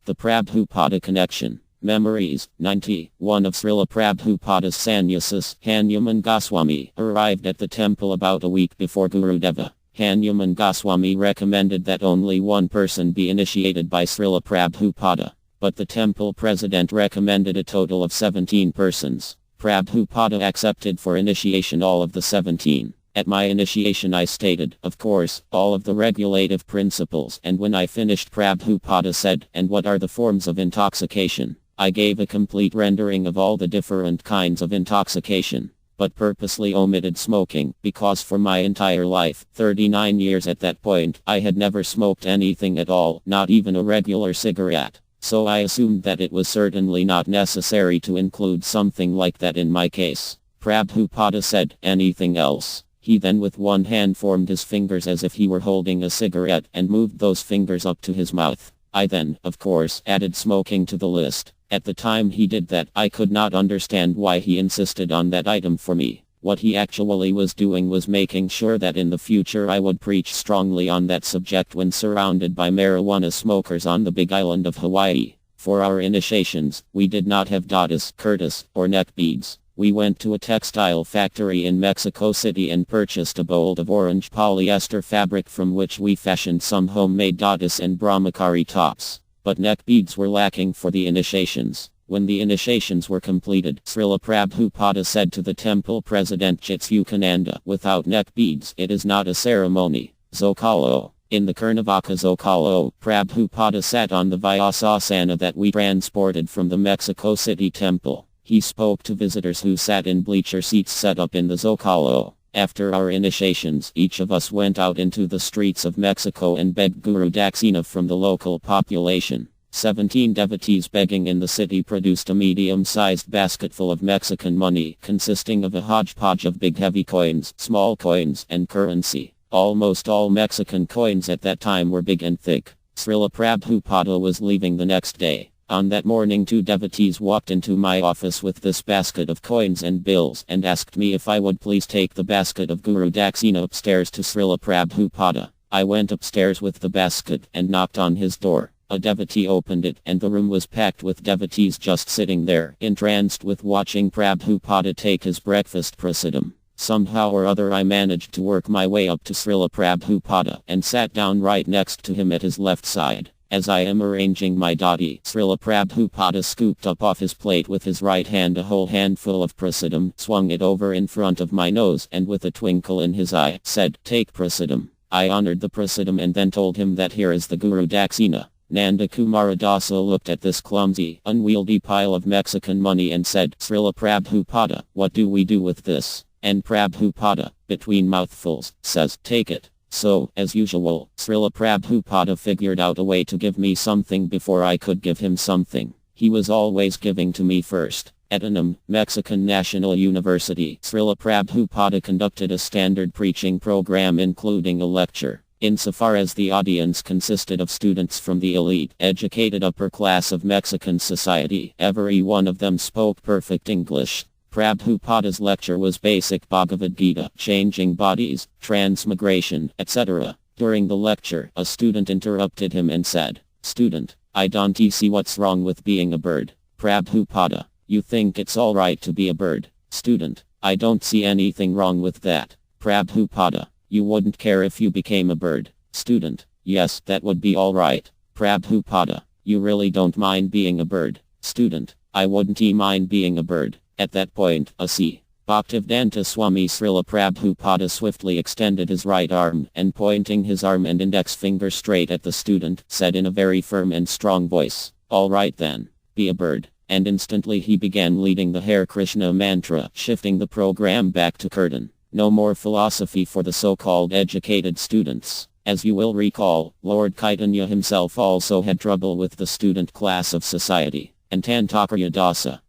The Prabhupada Connection. Memories. 90. One of Srila Prabhupada's sannyasis, Hanuman Goswami, arrived at the temple about a week before Gurudeva. Hanuman Goswami recommended that only one person be initiated by Srila Prabhupada, but the temple president recommended a total of 17 persons. Prabhupada accepted for initiation all of the 17. At my initiation I stated, of course, all of the regulative principles, and when I finished Prabhupada said, and what are the forms of intoxication? I gave a complete rendering of all the different kinds of intoxication, but purposely omitted smoking, because for my entire life, 39 years at that point, I had never smoked anything at all, not even a regular cigarette. So I assumed that it was certainly not necessary to include something like that in my case. Prabhupada said, anything else? He then with one hand formed his fingers as if he were holding a cigarette and moved those fingers up to his mouth. I then, of course, added smoking to the list. At the time he did that, I could not understand why he insisted on that item for me. What he actually was doing was making sure that in the future I would preach strongly on that subject when surrounded by marijuana smokers on the big island of Hawaii. For our initiations, we did not have dadas, kurtas, or neck beads. We went to a textile factory in Mexico City and purchased a bolt of orange polyester fabric from which we fashioned some homemade dadas and brahmachari tops. But neck beads were lacking for the initiations. When the initiations were completed, Srila Prabhupada said to the temple president Chitsukananda, without neck beads it is not a ceremony. Zocalo. In the Karnavaka Zocalo, Prabhupada sat on the Vyasasana that we transported from the Mexico City temple. He spoke to visitors who sat in bleacher seats set up in the Zocalo. After our initiations, each of us went out into the streets of Mexico and begged Guru Daksina from the local population. 17 devotees begging in the city produced a medium-sized basketful of Mexican money, consisting of a hodgepodge of big heavy coins, small coins, and currency. Almost all Mexican coins at that time were big and thick. Srila Prabhupada was leaving the next day. On that morning 2 devotees walked into my office with this basket of coins and bills and asked me if I would please take the basket of Guru Daksina upstairs to Srila Prabhupada. I went upstairs with the basket and knocked on his door. A devotee opened it and the room was packed with devotees just sitting there, entranced with watching Prabhupada take his breakfast prasadam. Somehow or other I managed to work my way up to Srila Prabhupada and sat down right next to him at his left side. As I am arranging my dhoti, Srila Prabhupada scooped up off his plate with his right hand a whole handful of prasadam, swung it over in front of my nose and with a twinkle in his eye, said, take prasadam. I honored the prasadam and then told him that here is the Guru Daksina. Nanda Kumaradasa looked at this clumsy, unwieldy pile of Mexican money and said, Srila Prabhupada, what do we do with this? And Prabhupada, between mouthfuls, says, take it. So, as usual, Srila Prabhupada figured out a way to give me something before I could give him something. He was always giving to me first. At Annam, Mexican National University, Srila Prabhupada conducted a standard preaching program including a lecture. Insofar as the audience consisted of students from the elite, educated upper class of Mexican society, every one of them spoke perfect English. Prabhupada's lecture was basic Bhagavad Gita, changing bodies, transmigration, etc. During the lecture, a student interrupted him and said, Student, I don't see what's wrong with being a bird. Prabhupada, you think it's alright to be a bird. Student, I don't see anything wrong with that. Prabhupada, you wouldn't care if you became a bird. Student, yes, that would be alright. Prabhupada, you really don't mind being a bird. Student, I wouldn't mind being a bird. At that point, a.C. Bhaktivedanta Swami Srila Prabhupada swiftly extended his right arm and pointing his arm and index finger straight at the student, said in a very firm and strong voice, all right then, be a bird. And instantly he began leading the Hare Krishna mantra, shifting the program back to Kirtan. No more philosophy for the so-called educated students. As you will recall, Lord Chaitanya himself also had trouble with the student class of society. And Tantakarya Dasa,